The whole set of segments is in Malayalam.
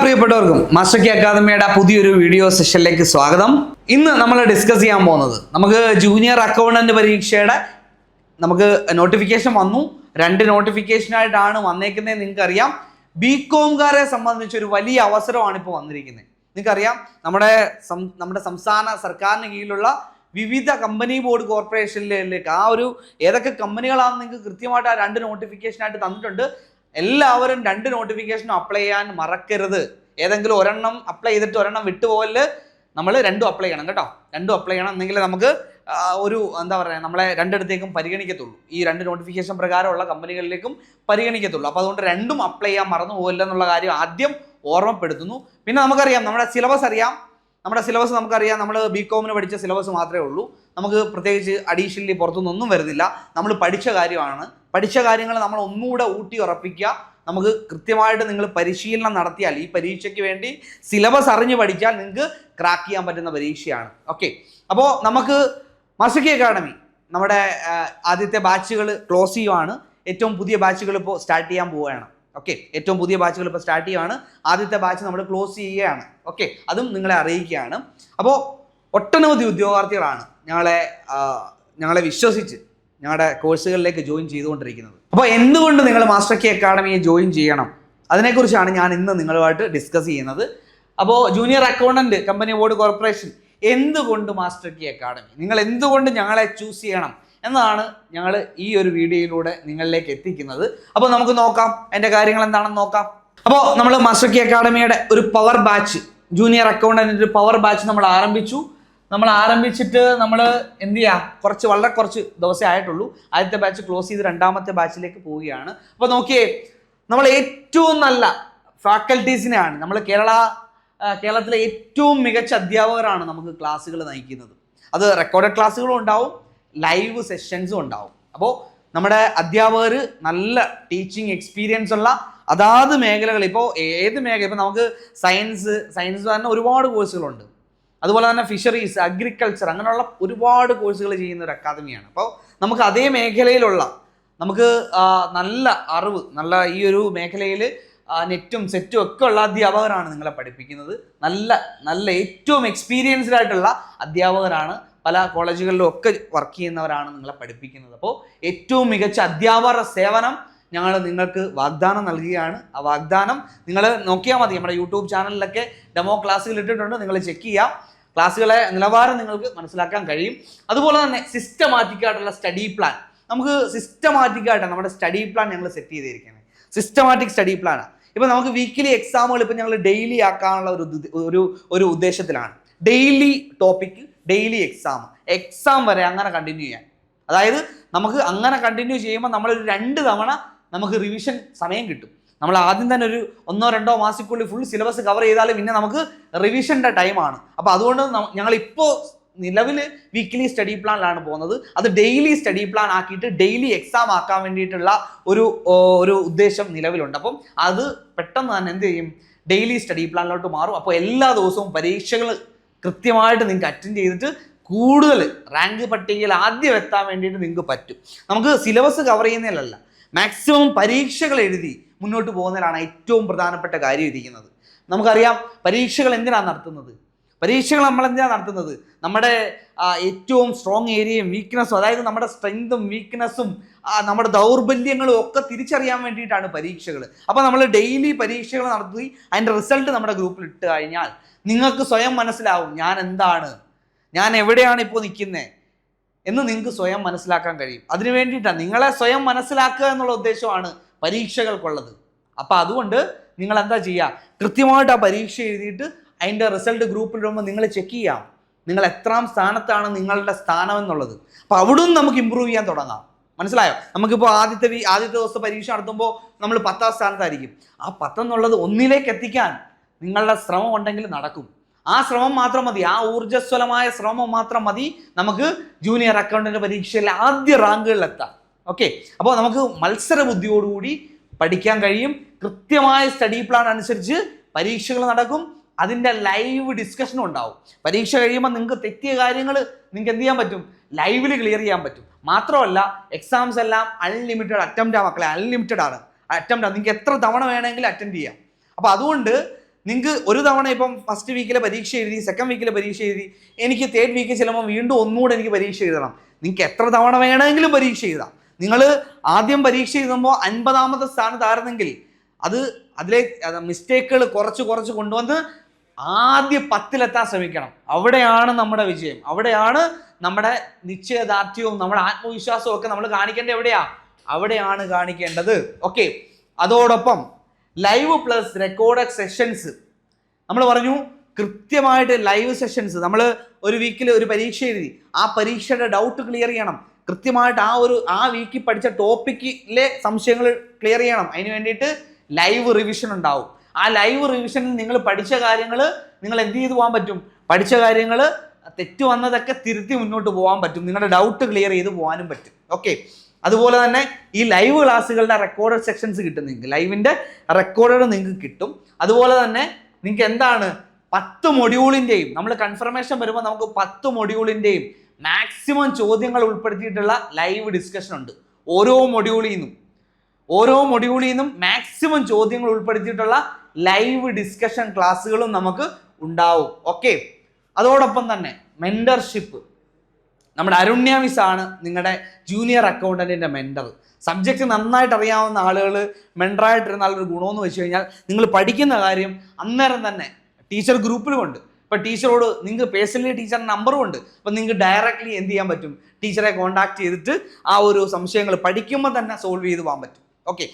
പ്രിയപ്പെട്ടവർക്കും മാസ്റ്റർ കീ അക്കാദമിയുടെ പുതിയൊരു വീഡിയോ സെഷനിലേക്ക് സ്വാഗതം. ഇന്ന് നമ്മൾ ഡിസ്കസ് ചെയ്യാൻ പോകുന്നത് നമുക്ക് ജൂനിയർ അക്കൗണ്ടന്റ് പരീക്ഷയുടെ നമുക്ക് നോട്ടിഫിക്കേഷൻ വന്നു. 2 നോട്ടിഫിക്കേഷനായിട്ടാണ് വന്നേക്കുന്നത്. നിങ്ങൾക്കറിയാം ബികോംകാരെ സംബന്ധിച്ച് ഒരു വലിയ അവസരമാണ് ഇപ്പോൾ വന്നിരിക്കുന്നത്. നിങ്ങൾക്കറിയാം നമ്മുടെ സംസ്ഥാന സർക്കാരിന് കീഴിലുള്ള വിവിധ കമ്പനി ബോർഡ് കോർപ്പറേഷനിലേക്ക് ഏതൊക്കെ കമ്പനികളാണെന്ന് നിങ്ങൾക്ക് കൃത്യമായിട്ട് ആ 2 നോട്ടിഫിക്കേഷനായിട്ട് തന്നിട്ടുണ്ട്. എല്ലാവരും 2 നോട്ടിഫിക്കേഷനും അപ്ലൈ ചെയ്യാൻ മറക്കരുത്. ഏതെങ്കിലും ഒരെണ്ണം അപ്ലൈ ചെയ്തിട്ട് ഒരെണ്ണം വിട്ടുപോകല്. നമ്മൾ 2 അപ്ലൈ ചെയ്യണം കേട്ടോ. 2 അപ്ലൈ ചെയ്യണം, എന്നെങ്കിൽ നമുക്ക് നമ്മളെ 2 പരിഗണിക്കത്തുള്ളൂ. ഈ 2 നോട്ടിഫിക്കേഷൻ പ്രകാരമുള്ള കമ്പനികളിലേക്കും പരിഗണിക്കത്തുള്ളൂ. അപ്പോൾ അതുകൊണ്ട് 2ഉം അപ്ലൈ ചെയ്യാൻ മറന്നു പോകില്ല എന്നുള്ള കാര്യം ആദ്യം ഓർമ്മപ്പെടുത്തുന്നു. പിന്നെ നമുക്കറിയാം നമ്മുടെ സിലബസ് അറിയാം. നമുക്കറിയാം, നമ്മൾ ബികോമിന് പഠിച്ച സിലബസ് മാത്രമേ ഉള്ളൂ. നമുക്ക് പ്രത്യേകിച്ച് അഡീഷണലി പുറത്തുനിന്നൊന്നും വരുന്നില്ല. നമ്മൾ പഠിച്ച കാര്യമാണ്. പഠിച്ച കാര്യങ്ങൾ നമ്മൾ ഒന്നുകൂടെ ഊട്ടി ഉറപ്പിക്കുക. നമുക്ക് കൃത്യമായിട്ട് നിങ്ങൾ പരിശീലനം നടത്തിയാൽ, ഈ പരീക്ഷയ്ക്ക് വേണ്ടി സിലബസ് അറിഞ്ഞ് പഠിച്ചാൽ നിങ്ങൾക്ക് ക്രാക്ക് ചെയ്യാൻ പറ്റുന്ന പരീക്ഷയാണ്. ഓക്കെ, അപ്പോൾ നമുക്ക് മാസ്റ്റർ കീ അക്കാഡമി നമ്മുടെ ആദ്യത്തെ ബാച്ചുകൾ ക്ലോസ് ചെയ്യുവാണ്. ഏറ്റവും പുതിയ ബാച്ചുകൾ ഇപ്പോൾ സ്റ്റാർട്ട് ചെയ്യാൻ പോവുകയാണ്. ഓക്കെ, ഏറ്റവും പുതിയ ബാച്ചുകൾ ഇപ്പോൾ സ്റ്റാർട്ട് ചെയ്യുകയാണ്. ആദ്യത്തെ ബാച്ച് നമ്മൾ ക്ലോസ് ചെയ്യുകയാണ്. ഓക്കെ, അതും നിങ്ങളെ അറിയിക്കുകയാണ്. അപ്പോൾ ഒട്ടനവധി ഉദ്യോഗാർത്ഥികളാണ് ഞങ്ങളെ വിശ്വസിച്ച് ഞങ്ങളുടെ കോഴ്സുകളിലേക്ക് ജോയിൻ ചെയ്തുകൊണ്ടിരിക്കുന്നത്. അപ്പോൾ എന്തുകൊണ്ട് നിങ്ങൾ മാസ്റ്റർ കീ അക്കാഡമിയെ ജോയിൻ ചെയ്യണം, അതിനെക്കുറിച്ചാണ് ഞാൻ ഇന്ന് നിങ്ങളുമായിട്ട് ഡിസ്കസ് ചെയ്യുന്നത്. അപ്പോൾ junior accountant company board corporation എന്തുകൊണ്ട് മാസ്റ്റർ കീ അക്കാഡമി, നിങ്ങൾ എന്തുകൊണ്ട് ഞങ്ങളെ ചൂസ് ചെയ്യണം എന്നതാണ് ഞങ്ങൾ ഈ ഒരു വീഡിയോയിലൂടെ നിങ്ങളിലേക്ക് എത്തിക്കുന്നത്. അപ്പോൾ നമുക്ക് നോക്കാം അതിൻ്റെ കാര്യങ്ങൾ എന്താണെന്ന് നോക്കാം. അപ്പോൾ നമ്മൾ മാസ്റ്റർ കീ അക്കാഡമിയുടെ ഒരു പവർ ബാച്ച്, ജൂനിയർ അക്കൗണ്ടന്റിൻ്റെ ഒരു പവർ ബാച്ച് നമ്മൾ ആരംഭിച്ചിട്ട് നമ്മൾ എന്ത് ചെയ്യുക, വളരെ കുറച്ച് ദിവസമേ ആയിട്ടുള്ളൂ. ആദ്യത്തെ ബാച്ച് ക്ലോസ് ചെയ്ത് 2ാമത്തെ ബാച്ചിലേക്ക് പോവുകയാണ്. അപ്പോൾ നോക്കിയേ, നമ്മൾ ഏറ്റവും നല്ല ഫാക്കൽറ്റീസിനെയാണ്, നമ്മൾ കേരളത്തിലെ ഏറ്റവും മികച്ച അധ്യാപകരാണ് നമുക്ക് ക്ലാസ്സുകൾ നയിക്കുന്നത്. അത് റെക്കോർഡഡ് ക്ലാസ്സുകളും ഉണ്ടാവും, ലൈവ് സെഷൻസും ഉണ്ടാവും. അപ്പോൾ നമ്മുടെ അധ്യാപകർ നല്ല ടീച്ചിങ് എക്സ്പീരിയൻസ് ഉള്ള അതാത് മേഖലകൾ, ഇപ്പോൾ ഏത് മേഖല, ഇപ്പോൾ നമുക്ക് സയൻസ് തന്നെ ഒരുപാട് കോഴ്സുകളുണ്ട്. അതുപോലെ തന്നെ ഫിഷറീസ്, അഗ്രികൾച്ചർ, അങ്ങനെയുള്ള ഒരുപാട് കോഴ്സുകൾ ചെയ്യുന്ന ഒരു അക്കാദമിയാണ്. അപ്പോൾ നമുക്ക് അതേ മേഖലയിലുള്ള നമുക്ക് നല്ല അറിവ്, ഈ ഒരു മേഖലയിൽ നെറ്റും സെറ്റും ഒക്കെ ഉള്ള അധ്യാപകരാണ് നിങ്ങളെ പഠിപ്പിക്കുന്നത്. നല്ല ഏറ്റവും എക്സ്പീരിയൻസ്ഡ് ആയിട്ടുള്ള അധ്യാപകരാണ്, പല കോളേജുകളിലും ഒക്കെ വർക്ക് ചെയ്യുന്നവരാണ് നിങ്ങളെ പഠിപ്പിക്കുന്നത്. അപ്പോൾ ഏറ്റവും മികച്ച അധ്യാപകരുടെ സേവനം ഞങ്ങൾ നിങ്ങൾക്ക് വാഗ്ദാനം നൽകുകയാണ്. ആ വാഗ്ദാനം നിങ്ങൾ നോക്കിയാൽ മതി. നമ്മുടെ യൂട്യൂബ് ചാനലിലൊക്കെ ഡെമോ ക്ലാസ്സുകൾ ഇട്ടിട്ടുണ്ട്, നിങ്ങൾ ചെക്ക് ചെയ്യാം. ക്ലാസ്സുകളെ നിലവാരം നിങ്ങൾക്ക് മനസ്സിലാക്കാൻ കഴിയും. അതുപോലെ തന്നെ സിസ്റ്റമാറ്റിക് ആയിട്ടുള്ള സ്റ്റഡി പ്ലാൻ, നമുക്ക് സിസ്റ്റമാറ്റിക് ആയിട്ടാണ് നമ്മുടെ സ്റ്റഡി പ്ലാൻ ഞങ്ങൾ സെറ്റ് ചെയ്തിരിക്കുന്നത്. സിസ്റ്റമാറ്റിക് സ്റ്റഡി പ്ലാനാണ്. ഇപ്പം നമുക്ക് വീക്കിലി എക്സാമുകൾ ഇപ്പം ഞങ്ങൾ ഡെയിലി ആക്കാനുള്ള ഒരു ഉദ്ദേശത്തിലാണ്. ഡെയിലി ടോപ്പിക്, ഡെയിലി എക്സാം വരെ അങ്ങനെ കണ്ടിന്യൂ ചെയ്യാൻ. അതായത് നമുക്ക് അങ്ങനെ കണ്ടിന്യൂ ചെയ്യുമ്പോൾ നമ്മളൊരു 2 തവണ നമുക്ക് റിവിഷൻ സമയം കിട്ടും. നമ്മൾ ആദ്യം തന്നെ ഒരു 1-2 മാസത്തിനുള്ളിൽ ഫുൾ സിലബസ് കവർ ചെയ്താലും പിന്നെ നമുക്ക് റിവിഷൻ്റെ ടൈമാണ്. അപ്പോൾ അതുകൊണ്ട് ഞങ്ങളിപ്പോൾ നിലവിൽ വീക്കിലി സ്റ്റഡി പ്ലാനിലാണ് പോകുന്നത്. അത് ഡെയിലി സ്റ്റഡി പ്ലാൻ ആക്കിയിട്ട് ഡെയിലി എക്സാം ആക്കാൻ വേണ്ടിയിട്ടുള്ള ഒരു ഉദ്ദേശം നിലവിലുണ്ട്. അപ്പം അത് പെട്ടെന്ന് തന്നെ എന്ത് ചെയ്യും, ഡെയിലി സ്റ്റഡി പ്ലാനിലോട്ട് മാറും. അപ്പോൾ എല്ലാ ദിവസവും പരീക്ഷകൾ കൃത്യമായിട്ട് നിങ്ങൾക്ക് അറ്റൻഡ് ചെയ്തിട്ട് കൂടുതൽ റാങ്ക് പട്ടികയിൽ ആദ്യം എത്താൻ വേണ്ടിയിട്ട് നിങ്ങൾക്ക് പറ്റും. നമുക്ക് സിലബസ് കവർ ചെയ്യുന്നതിലല്ല, മാക്സിമം പരീക്ഷകൾ എഴുതി മുന്നോട്ട് പോകുന്നതിലാണ് ഏറ്റവും പ്രധാനപ്പെട്ട കാര്യം ഇരിക്കുന്നത്. നമുക്കറിയാം പരീക്ഷകൾ എന്തിനാണ് നടത്തുന്നത്, നമ്മുടെ ഏറ്റവും സ്ട്രോങ് ഏരിയയും വീക്ക്നെസ്സും, അതായത് നമ്മുടെ സ്ട്രെങ്തും വീക്ക്നെസ്സും നമ്മുടെ ദൗർബല്യങ്ങളും ഒക്കെ തിരിച്ചറിയാൻ വേണ്ടിയിട്ടാണ് പരീക്ഷകൾ. അപ്പോൾ നമ്മൾ ഡെയിലി പരീക്ഷകൾ നടത്തി അതിൻ്റെ റിസൾട്ട് നമ്മുടെ ഗ്രൂപ്പിൽ ഇട്ട് കഴിഞ്ഞാൽ നിങ്ങൾക്ക് സ്വയം മനസ്സിലാവും ഞാൻ എവിടെയാണ് ഇപ്പോൾ നിൽക്കുന്നത് എന്ന് നിങ്ങൾക്ക് സ്വയം മനസ്സിലാക്കാൻ കഴിയും. അതിനു വേണ്ടിയിട്ടാണ് നിങ്ങളെ സ്വയം മനസ്സിലാക്കുക എന്നുള്ള ഉദ്ദേശമാണ് പരീക്ഷകൾക്കുള്ളത്. അപ്പോൾ അതുകൊണ്ട് നിങ്ങൾ എന്താ ചെയ്യുക, കൃത്യമായിട്ട് ആ പരീക്ഷ എഴുതിയിട്ട് അതിൻ്റെ റിസൾട്ട് ഗ്രൂപ്പിൽ ഇടുമ്പോൾ നിങ്ങൾ ചെക്ക് ചെയ്യാം നിങ്ങൾ എത്രാം സ്ഥാനത്താണ് നിങ്ങളുടെ സ്ഥാനം എന്നുള്ളത്. അപ്പോൾ അവിടുന്ന് നമുക്ക് ഇമ്പ്രൂവ് ചെയ്യാൻ തുടങ്ങാം. മനസ്സിലായോ? നമുക്കിപ്പോൾ ആദ്യത്തെ ദിവസത്തെ പരീക്ഷ നടത്തുമ്പോൾ നമ്മൾ 10ാം സ്ഥാനത്തായിരിക്കും. ആ 10 എന്നുള്ളത് 1ലേക്ക് എത്തിക്കാൻ നിങ്ങളുടെ ശ്രമം ഉണ്ടെങ്കിൽ നടക്കും. ആ ശ്രമം മാത്രം മതി, ആ ഊർജ്ജസ്വലമായ ശ്രമം മാത്രം മതി നമുക്ക് ജൂനിയർ അക്കൗണ്ടന്റ് പരീക്ഷയിൽ ആദ്യ റാങ്കുകളിലെത്താം. ഓക്കെ, അപ്പോൾ നമുക്ക് മത്സര ബുദ്ധിയോടുകൂടി പഠിക്കാൻ കഴിയും. കൃത്യമായ സ്റ്റഡി പ്ലാൻ അനുസരിച്ച് പരീക്ഷകൾ നടക്കും. അതിൻ്റെ ലൈവ് ഡിസ്കഷനും ഉണ്ടാവും. പരീക്ഷ കഴിയുമ്പോൾ നിങ്ങൾക്ക് തെറ്റിയ കാര്യങ്ങൾ നിങ്ങൾക്ക് എന്ത് ചെയ്യാൻ പറ്റും, ലൈവിൽ ക്ലിയർ ചെയ്യാൻ പറ്റും. മാത്രമല്ല എക്സാംസ് എല്ലാം അൺലിമിറ്റഡ് അറ്റംപ്റ്റ് മക്കളെ, അൺലിമിറ്റഡ് ആണ് അറ്റംപ്റ്റ്. നിങ്ങൾക്ക് എത്ര തവണ വേണമെങ്കിലും അറ്റൻഡ് ചെയ്യാം. അപ്പോൾ അതുകൊണ്ട് നിങ്ങൾക്ക് ഒരു തവണ ഇപ്പം ഫസ്റ്റ് വീക്കിലെ പരീക്ഷ എഴുതി, സെക്കൻഡ് വീക്കിലെ പരീക്ഷ എഴുതി, എനിക്ക് തേർഡ് വീക്കിൽ ചെല്ലുമ്പോൾ വീണ്ടും ഒന്നുകൂടെ എനിക്ക് പരീക്ഷ എഴുതണം. നിങ്ങൾക്ക് എത്ര തവണ വേണമെങ്കിലും പരീക്ഷ എഴുതാം. നിങ്ങൾ ആദ്യം പരീക്ഷ എഴുതുമ്പോൾ 50ാമത്തെ സ്ഥാനത്തായിരുന്നെങ്കിൽ അതിലെ മിസ്റ്റേക്കുകൾ കുറച്ച് കൊണ്ടുവന്ന് ആദ്യ 10-ലെത്താൻ ശ്രമിക്കണം. അവിടെയാണ് നമ്മുടെ വിജയം, അവിടെയാണ് നമ്മുടെ നിശ്ചയദാർഢ്യവും നമ്മുടെ ആത്മവിശ്വാസവും ഒക്കെ നമ്മൾ കാണിക്കേണ്ടത്. അവിടെയാണ് കാണിക്കേണ്ടത്. ഓക്കെ, അതോടൊപ്പം ലൈവ് പ്ലസ് റെക്കോർഡഡ് സെഷൻസ് നമ്മൾ പറഞ്ഞു. കൃത്യമായിട്ട് ലൈവ് സെഷൻസ് നമ്മൾ ഒരു വീക്കിൽ ഒരു പരീക്ഷ എഴുതി, ആ പരീക്ഷയുടെ ഡൗട്ട് ക്ലിയർ ചെയ്യണം. കൃത്യമായിട്ട് ആ വീക്കിൽ പഠിച്ച ടോപ്പിക്കിലെ സംശയങ്ങൾ ക്ലിയർ ചെയ്യണം. അതിന് വേണ്ടിയിട്ട് ലൈവ് റിവിഷൻ ഉണ്ടാവും. ആ ലൈവ് റിവിഷനിൽ നിങ്ങൾ പഠിച്ച കാര്യങ്ങൾ നിങ്ങൾ എന്ത് ചെയ്ത് പോകാൻ പറ്റും? പഠിച്ച കാര്യങ്ങൾ തെറ്റ് വന്നതൊക്കെ തിരുത്തി മുന്നോട്ട് പോകാൻ പറ്റും. നിങ്ങളുടെ ഡൗട്ട് ക്ലിയർ ചെയ്ത് പോകാനും പറ്റും. ഓക്കെ, അതുപോലെ തന്നെ ഈ ലൈവ് ക്ലാസ്സുകളുടെ റെക്കോർഡഡ് സെക്ഷൻസ് കിട്ടും. നിങ്ങൾക്ക് ലൈവിൻ്റെ റെക്കോർഡഡ് നിങ്ങൾക്ക് കിട്ടും. അതുപോലെ തന്നെ നിങ്ങൾക്ക് എന്താണ് 10 മൊഡ്യൂളിൻ്റെയും നമ്മൾ കൺഫർമേഷൻ വരുമ്പോൾ നമുക്ക് 10 മൊഡ്യൂളിൻ്റെയും മാക്സിമം ചോദ്യങ്ങൾ ഉൾപ്പെടുത്തിയിട്ടുള്ള ലൈവ് ഡിസ്കഷൻ ഉണ്ട്. ഓരോ മൊഡ്യൂളിൽ നിന്നും മാക്സിമം ചോദ്യങ്ങൾ ഉൾപ്പെടുത്തിയിട്ടുള്ള ലൈവ് ഡിസ്കഷൻ ക്ലാസ്സുകളും നമുക്ക് ഉണ്ടാവും. ഓക്കെ, അതോടൊപ്പം തന്നെ മെന്റർഷിപ്പ്. നമ്മുടെ അരുണ്യ മിസ് ആണ് നിങ്ങളുടെ ജൂനിയർ അക്കൗണ്ടന്റിന്റെ മെന്റർ. സബ്ജക്റ്റ് നന്നായിട്ട് അറിയാവുന്ന ആളുകൾ മെന്ററായിട്ടിരുന്ന ആളൊരു ഗുണമെന്ന് വെച്ച് കഴിഞ്ഞാൽ നിങ്ങൾ പഠിക്കുന്ന കാര്യം അന്നേരം തന്നെ ടീച്ചർ ഗ്രൂപ്പിലുമുണ്ട്. ഇപ്പം ടീച്ചറോട് നിങ്ങൾക്ക് പേഴ്സണലി ടീച്ചറിൻ്റെ നമ്പറും ഉണ്ട്. അപ്പം നിങ്ങൾക്ക് ഡയറക്റ്റ്ലി എന്ത് ചെയ്യാൻ പറ്റും? ടീച്ചറെ കോൺടാക്ട് ചെയ്തിട്ട് ആ ഒരു സംശയങ്ങൾ പഠിക്കുമ്പോൾ തന്നെ സോൾവ് ചെയ്ത് പോകാൻ പറ്റും. ഓക്കെ,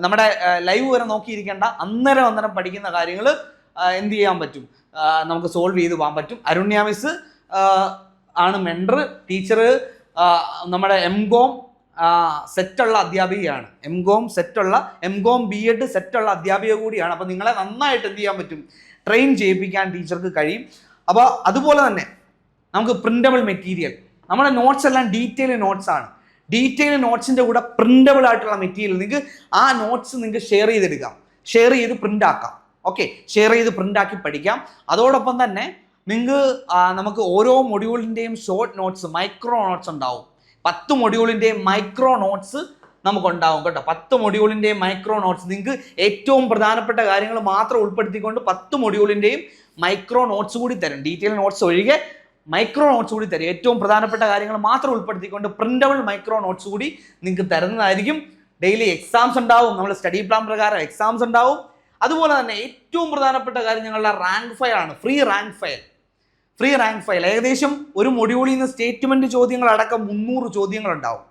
നമ്മുടെ ലൈവ് വരെ നോക്കിയിരിക്കേണ്ട, അന്നേരം പഠിക്കുന്ന കാര്യങ്ങൾ എന്ത് ചെയ്യാൻ പറ്റും? നമുക്ക് സോൾവ് ചെയ്ത് പോകാൻ പറ്റും. അരുണ്യ മിസ് ആണ് മെൻറ്റർ. ടീച്ചർ നമ്മുടെ എംകോം സെറ്റുള്ള അധ്യാപികയാണ്. എംകോം BEd സെറ്റുള്ള അധ്യാപിക കൂടിയാണ്. അപ്പോൾ നിങ്ങളെ നന്നായിട്ട് എന്ത് ചെയ്യാൻ പറ്റും? ട്രെയിൻ ചെയ്യിപ്പിക്കാൻ ടീച്ചർക്ക് കഴിയും. അപ്പോൾ അതുപോലെ തന്നെ നമുക്ക് പ്രിൻ്റബിൾ മെറ്റീരിയൽ, നമ്മുടെ നോട്ട്സ് എല്ലാം ഡീറ്റെയിൽ നോട്ട്സ് ആണ്. ഡീറ്റെയിൽ നോട്ട്സിൻ്റെ കൂടെ പ്രിൻ്റബിൾ ആയിട്ടുള്ള മെറ്റീരിയൽ നിങ്ങൾക്ക് ആ നോട്ട്സ് നിങ്ങൾക്ക് ഷെയർ ചെയ്തെടുക്കാം, ഷെയർ ചെയ്ത് പ്രിൻ്റ് ആക്കാം. ഓക്കെ, ഷെയർ ചെയ്ത് പ്രിൻ്റ് ആക്കി പഠിക്കാം. അതോടൊപ്പം തന്നെ നമുക്ക് ഓരോ മൊഡ്യൂളിൻ്റെയും ഷോർട്ട് നോട്ട്സ്, മൈക്രോ നോട്ട്സ് ഉണ്ടാവും. 10 മൊഡ്യൂളിൻ്റെയും മൈക്രോ നോട്ട്സ് നമുക്കുണ്ടാവും കേട്ടോ. 10 മൊഡ്യൂളിൻ്റെയും മൈക്രോ നോട്ട്സ് നിങ്ങൾക്ക് ഏറ്റവും പ്രധാനപ്പെട്ട കാര്യങ്ങൾ മാത്രം ഉൾപ്പെടുത്തിക്കൊണ്ട് 10 മൊഡ്യൂളിൻ്റെയും മൈക്രോ നോട്ട്സ് കൂടി തരും. ഡീറ്റെയിൽ നോട്ട്സ് ഒഴികെ മൈക്രോ നോട്ട്സ് കൂടി തരും. ഏറ്റവും പ്രധാനപ്പെട്ട കാര്യങ്ങൾ മാത്രം ഉൾപ്പെടുത്തിക്കൊണ്ട് പ്രിൻ്റബിൾ മൈക്രോ നോട്ട്സ് കൂടി നിങ്ങൾക്ക് തരുന്നതായിരിക്കും. ഡെയിലി എക്സാംസ് ഉണ്ടാവും, നമ്മൾ സ്റ്റഡി പ്ലാൻ പ്രകാരം എക്സാംസ് ഉണ്ടാവും. അതുപോലെ തന്നെ ഏറ്റവും പ്രധാനപ്പെട്ട കാര്യം ഞങ്ങളുടെ റാങ്ക് ഫയൽ ആണ്. ഫ്രീ റാങ്ക് ഫയൽ ഏകദേശം ഒരു മൊഡ്യൂളിൽ നിന്ന് സ്റ്റേറ്റ്മെന്റ് ചോദ്യങ്ങൾ അടക്കം 300 ചോദ്യങ്ങൾ ഉണ്ടാവും.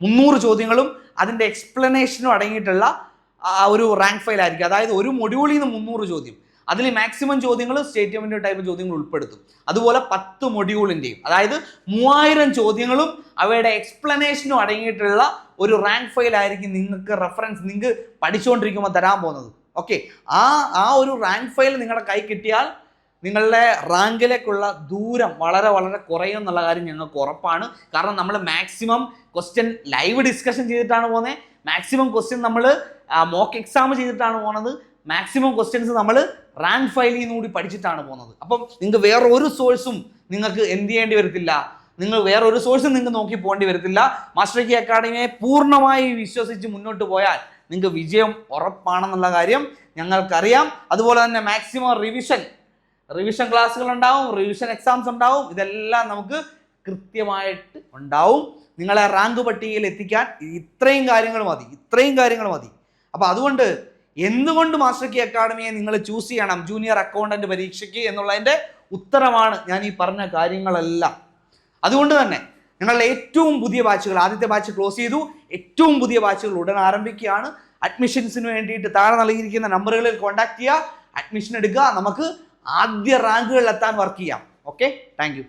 300 ചോദ്യങ്ങളും അതിൻ്റെ എക്സ്പ്ലനേഷനും അടങ്ങിയിട്ടുള്ള ഒരു റാങ്ക് ഫയൽ ആയിരിക്കും. അതായത് ഒരു മൊഡ്യൂളിൽ നിന്ന് 300 ചോദ്യം, അതിൽ മാക്സിമം ചോദ്യങ്ങൾ സ്റ്റേറ്റ്മെന്റ് ടൈപ്പ് ചോദ്യങ്ങൾ ഉൾപ്പെടുത്തും. അതുപോലെ 10 മൊഡ്യൂളിൻ്റെയും അതായത് 3000 ചോദ്യങ്ങളും അവയുടെ എക്സ്പ്ലനേഷനും അടങ്ങിയിട്ടുള്ള ഒരു റാങ്ക് ഫയൽ ആയിരിക്കും നിങ്ങൾക്ക് റെഫറൻസ് നിങ്ങൾക്ക് പഠിച്ചുകൊണ്ടിരിക്കുമ്പോൾ തരാൻ പോകുന്നത്. ഓക്കെ, ആ ഒരു റാങ്ക് ഫയൽ നിങ്ങളുടെ കൈ കിട്ടിയാൽ നിങ്ങളുടെ റാങ്കിലേക്കുള്ള ദൂരം വളരെ വളരെ കുറയും എന്നുള്ള കാര്യം ഞങ്ങൾക്ക് ഉറപ്പാണ്. കാരണം നമ്മൾ മാക്സിമം ക്വസ്റ്റ്യൻ ലൈവ് ഡിസ്കഷൻ ചെയ്തിട്ടാണ് പോകുന്നത്. മാക്സിമം ക്വസ്റ്റ്യൻ നമ്മൾ മോക്ക് എക്സാം ചെയ്തിട്ടാണ് പോകുന്നത്. മാക്സിമം ക്വസ്റ്റ്യൻസ് നമ്മൾ റാങ്ക് ഫയലിൽ നിന്ന് കൂടി പഠിച്ചിട്ടാണ് പോകുന്നത്. അപ്പം നിങ്ങൾക്ക് വേറൊരു സോഴ്സും നിങ്ങൾക്ക് എന്ത് ചെയ്യേണ്ടി വരത്തില്ല, വേറൊരു സോഴ്സും നിങ്ങൾക്ക് നോക്കി പോകേണ്ടി വരത്തില്ല. മാസ്റ്റർ കീ അക്കാഡമിയെ പൂർണ്ണമായി വിശ്വസിച്ച് മുന്നോട്ട് പോയാൽ നിങ്ങൾക്ക് വിജയം ഉറപ്പാണെന്നുള്ള കാര്യം ഞങ്ങൾക്കറിയാം. അതുപോലെ തന്നെ മാക്സിമം റിവിഷൻ ക്ലാസ്സുകൾ ഉണ്ടാവും, റിവിഷൻ എക്സാംസ് ഉണ്ടാവും. ഇതെല്ലാം നമുക്ക് കൃത്യമായിട്ട് ഉണ്ടാവും. നിങ്ങളെ റാങ്ക് പട്ടികയിൽ എത്തിക്കാൻ ഇത്രയും കാര്യങ്ങൾ മതി. അപ്പോൾ അതുകൊണ്ട് എന്തുകൊണ്ട് മാസ്റ്റർ കീ അക്കാഡമിയെ നിങ്ങൾ ചൂസ് ചെയ്യണം ജൂനിയർ അക്കൗണ്ടന്റ് പരീക്ഷയ്ക്ക് എന്നുള്ളതിൻ്റെ ഉത്തരമാണ് ഞാൻ ഈ പറഞ്ഞ കാര്യങ്ങളെല്ലാം. അതുകൊണ്ട് തന്നെ ഞങ്ങളുടെ ഏറ്റവും പുതിയ ബാച്ചുകൾ, ആദ്യത്തെ ബാച്ച് ക്ലോസ് ചെയ്തു, ഏറ്റവും പുതിയ ബാച്ചുകൾ ഉടൻ ആരംഭിക്കുകയാണ്. അഡ്മിഷൻസിന് വേണ്ടിയിട്ട് താഴെ നൽകിയിരിക്കുന്ന നമ്പറുകളിൽ കോൺടാക്ട് ചെയ്യുക, അഡ്മിഷൻ എടുക്കുക, നമുക്ക് ആദ്യ റാങ്കുകളിൽ എത്താൻ വർക്ക് ചെയ്യാം. Okay, thank you.